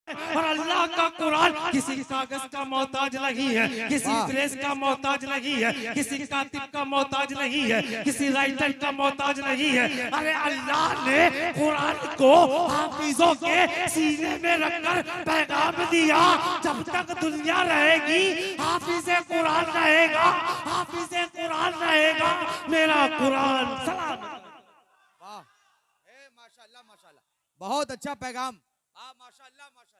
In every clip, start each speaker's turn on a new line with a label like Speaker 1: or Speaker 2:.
Speaker 1: और अल्लाह का कुरान किसी कागज का मोहताज नहीं है, किसी प्रेस का मोहताज नहीं है, किसी कातिब का मोहताज नहीं है, किसी राइटर का मोहताज नहीं है। अरे अल्लाह ने कुरान को हाफिजों के सीने में रखकर पैगाम दिया, जब तक दुनिया रहेगी हाफिज़े कुरान रहेगा, हाफिज़े कुरान रहेगा। मेरा कुरान सलाम।
Speaker 2: वाह, माशाल्लाह माशाल्लाह, बहुत अच्छा पैगाम। माशाल्लाह माशाल्लाह।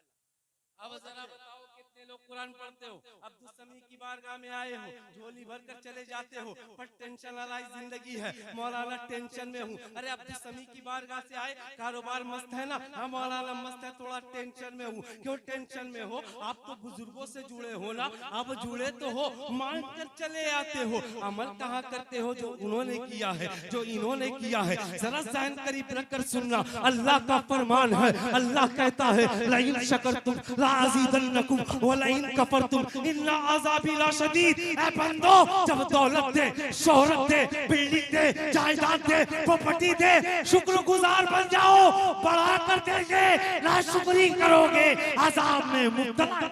Speaker 1: अब जरा बताओ कितने लोग कुरान पढ़ते हो? अब्दुल समी की बारगाह में आए हो, झोली भरकर चले जाते हो, पर टेंशन वाली जिंदगी है, मौलाना टेंशन में हूँ। अरे अब्दुल समी की बारगाह से आए, कारोबार मस्त है ना? हाँ मौलाना मस्त है, थोड़ा टेंशन में हूँ। क्यों टेंशन में हो? आप तो बुजुर्गों से जुड़े हो ना, अब जुड़े तो हो, मांग कर चले आते हो, अमल कहाँ करते हो जो उन्होंने किया है, जो इन्होंने किया है? जरा ज़हन करीब रखकर सुनना, अल्लाह का फरमान है, अल्लाह कहता है लइन शकरतुम लाज़ीदन्नकुम व लइन कफरतुम इन्ना अज़ाबी लशदीद। ऐ बंदो, जब दौलत दे, शोहरत दे, बिल्डिंग दे, जायदाद दे, प्रॉपर्टी दे, शुक्रगुजार बन जाओ, बढ़ा कर देंगे, नाशुक्री करोगे, अज़ाब में मुब्तला।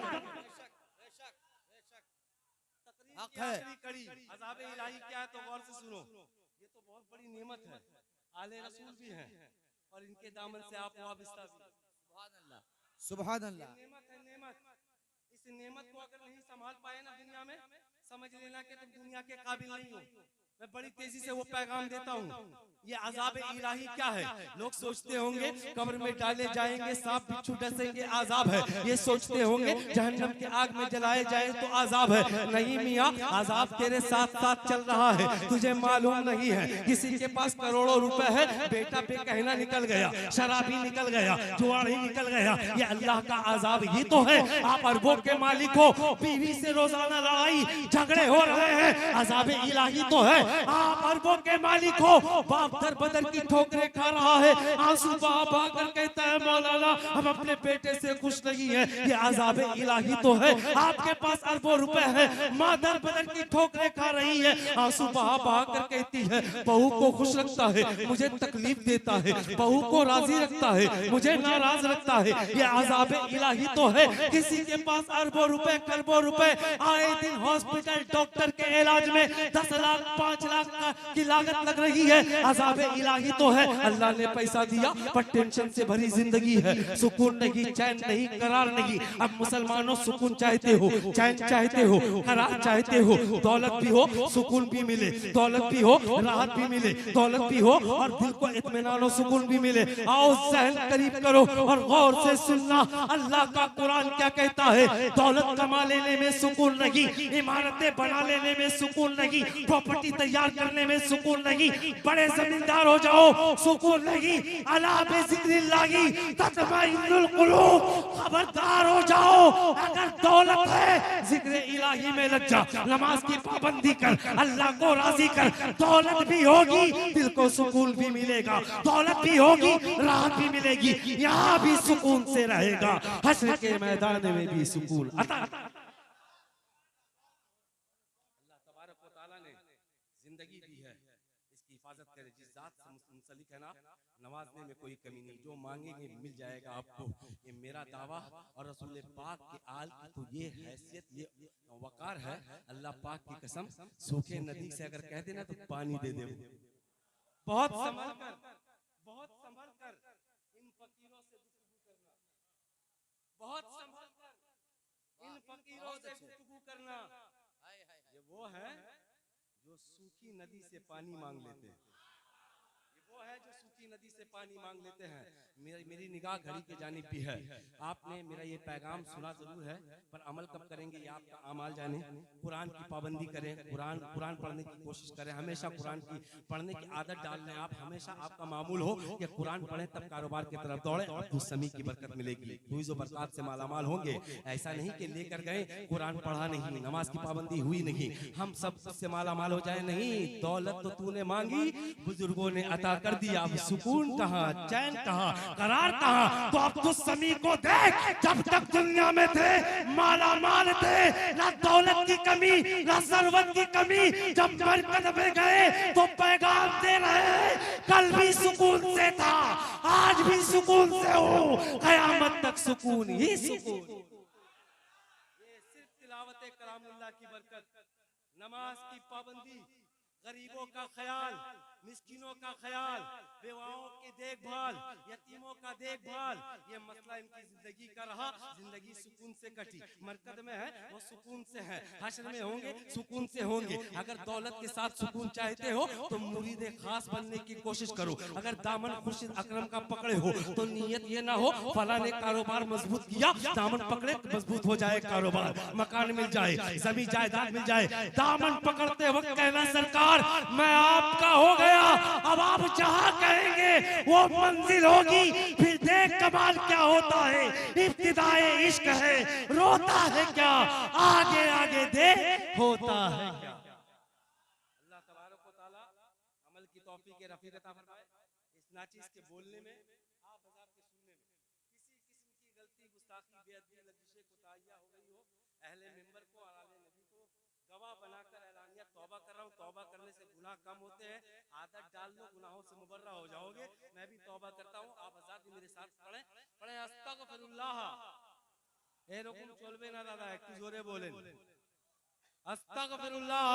Speaker 2: हक है।
Speaker 1: अज़ाब इलाही क्या है तो गौर से सुनो, ये तो बहुत बड़ी नेमत है, आले रसूल भी हैं और इनके दामन से आप वाबिस्ता भी।
Speaker 2: सुभान अल्लाह।
Speaker 1: नेमत है नेमत। इस नेमत को अगर नहीं संभाल पाए ना दुनिया में, समझ लेना कि तुम दुनिया के काबिल नहीं हो। मैं बड़ी तेजी से वो पैगाम देता हूँ। ये अज़ाब इलाही क्या है? लोग सोचते होंगे कब्र में डाले जाएंगे, सांप बिच्छू डसेंगे, आज़ाब है। ये सोचते होंगे जहन्नम के आग में जलाए जाए तो आज़ाब है। नहीं मियाँ, आज़ाब तेरे साथ साथ चल रहा है, तुझे मालूम नहीं है। किसी के पास करोड़ों रुपए है, बेटा बेकहना निकल गया, शराबी निकल गया, जुआरी निकल गया, ये अल्लाह का आज़ाब ही तो है। आप अरबों के मालिक हो, बीवी से रोजाना लड़ाई झगड़े हो रहे हैं, अज़ाब इलाही तो है। आप अरबों के मालिक हो, बाप दर बदर की ठोकरें खा रहा है, आंसू बहा बहा कर कहता है मौलाना हम अपने बेटे से खुश नहीं है, ये अज़ाब इलाही तो है। आपके पास अरबों रुपए है, माँ दर बदर की ठोकरें खा रही है, आंसू बहा बहा कर कहती है बहू को खुश रखता है, मुझे तकलीफ देता है, बहू को राजी रखता है, मुझे नाराज रखता है, ये अज़ाब इलाही तो है। किसी के पास अरबों रुपए खरबों रुपए, आए दिन हॉस्पिटल डॉक्टर के इलाज में 10 लाख 5 लाख की लागत लग रही है, अज़ाब इलाही तो है। अल्लाह ने पैसा दिया पर टेंशन से भरी जिंदगी है, सुकून नहीं, चैन नहीं, करार नहीं। अब मुसलमानों सुकून चाहते हो, चैन चाहते हो, करार चाहते हो, दौलत भी हो, सुकून भी मिले, दौलत भी हो, राहत भी मिले, दौलत भी हो और दिल को इत्मीनान और सुकून भी मिले। आओ ज़हन करीब करो और गौर से सुनना, अल्लाह का कुरान क्या कहता है? दौलत कमा लेने में सुकून नहीं, इमारतें बना लेने में सुकून नहीं, प्रॉपर्टी तैयार करने में सुकून नहीं, बड़े जमींदार हो जाओ सुकून नहीं, अला बिज़िक्रिल्लाहि तत्मइन्नुल कुलूब, खबरदार हो जाओ। अगर दौलत है जिक्र इलाही में लग जा, नमाज की पाबंदी कर, अल्लाह को राजी कर, दौलत भी होगी दिल को सुकून भी मिलेगा, दौलत भी होगी राहत भी मिलेगी, यहाँ भी सुकून से रहेगा, हश्र के मैदान में भी सुकून अता। जिंदगी दी है, इसकी हिफाजत करे। जिस जात से मुंसलिक है ना, नवाजने में कोई कमी नहीं, जो मांगेंगे मिल जाएगा आपको। ये मेरा दावा और रसूल पाक के आल की तो ये हैसियत, ये वकार है, अल्लाह पाक की कसम, सूखे नदी से अगर कह देना तो पानी दे दे। बहुत संभल कर, बहुत संभल कर इन फकीरों से गुफ्तगू करना, बहुत संभल कर इन फकीरों से गुफ्तगू करना। ये वो है जो सूखी नदी से पानी मांग लेते हैं, ये वो है जो सूखी नदी से पानी मांग लेते हैं। मेरी निगाह घड़ी के जानिब भी है। आपने मेरा ये पैगाम सुना जरूर है, पर अमल कब करेंगे ये आपका आमाल जाने। कुरान की पाबंदी करें, कुरान पढ़ने की कोशिश करें, हमेशा कुरान की पढ़ने की आदत डाल लें आप। हमेशा आपका मामूल हो कि कुरान पढ़ें तब कारोबार की तरफ दौड़े और कुछ समी की बरकत मिलेगी, फूज़ व बरकत से मालामाल होंगे। ऐसा नहीं कि लेकर गए कुरान पढ़ा नहीं, नमाज की पाबंदी हुई नहीं, हम सब से मालामाल हो जाए नहीं। दौलत तो तूने मांगी, बुजुर्गों ने अता कर दिया, अब सुकून कहाँ, चैन कहाँ, करार कहाँ? तो अब तो समी को देख, जब तक दुनिया में थे माला माल थे, ना दौलत की कमी ना सरवत की कमी, जब बरकत में गए तो पैगाम दे रहे हैं, कल भी सुकून से था, आज भी सुकून से हो, कयामत तक सुकून ही सुकून। ये सिर्फ तिलावत कलामुल्लाह की बरकत, नमाज की पाबंदी, गरीबों का ख्याल, मिस्किनों का ख्याल, बेवाओं की देखभाल, यतीमों का देखभाल, ये मसला इनकी जिंदगी का रहा। जिंदगी सुकून से कटी, मरकद में है वो सुकून से है, हश्र में होंगे सुकून से होंगे। अगर दौलत के साथ सुकून चाहते हो तो मुरीद खास बनने की कोशिश करो। अगर दामन खुर्शीद अकरम का पकड़े हो तो नीयत ये ना हो फला ने कारोबार मजबूत किया, दामन पकड़े मजबूत हो जाए कारोबार, मकान मिल जाए, जमीन जायदाद मिल जाए। दामन पकड़ते वक्त कहना सरकार मैं आपका हो गया, अब आप जहां कहेंगे वो मंजिल होगी। फिर देख कमाल क्या होता है, इब्तिदाए इश्क है, रोता है क्या, आगे आगे देख होता है क्या। अल्लाह तबारक व तआला अमल की तौफीक रफीक अता फरमाए। इस नाचीज के बोलने में, आप हज़ार के सुनने में किसी किस्म की गलती, गुस्ताखी, बेअदबी, लजिशे, कोताहियां हो गई हो, अहले मिंबर को और आले नबी को गवाह बनाकर ऐलानिया तौबा कर रहा हूँ। तौबा करने से गुनाह कम होते हैं, आदत डाल लो गुनाहों से मुबर्रा हो जाओगे। मैं भी तौबा करता हूँ, आप हज़ार भी मेरे साथ पढ़े अस्तगफिरुल्लाह। ए रकम चलबे ना दादा, একটু জোরে বলেন আস্তাগফিরুল্লাহ।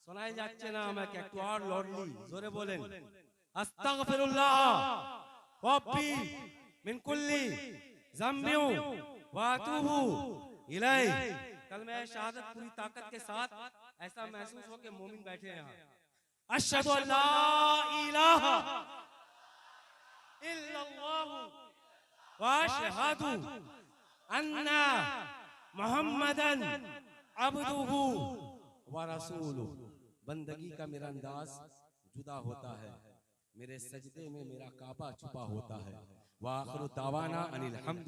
Speaker 1: শোনাই যাচ্ছে না আমাকে, একটু আর লড়লি জোরে বলেন আস্তাগফিরুল্লাহ রব্বি মিন কুল্লি যামবিউ वा अतूबु इलैह। कलमा शहादत पूरी ताकत के साथ ऐसा महसूस हो कि मोमिन बैठे हैं यहाँ। अशहदु अल्ला इलाहा इल्लल्लाहु व अशहदु अन्ना मुहम्मदन अब्दुहु व रसूलुहु। बंदगी का मेरा अंदाज जुदा होता है, मेरे सजदे में मेरा काबा छुपा होता है। व आखिरु दावाना अनिल हम्द।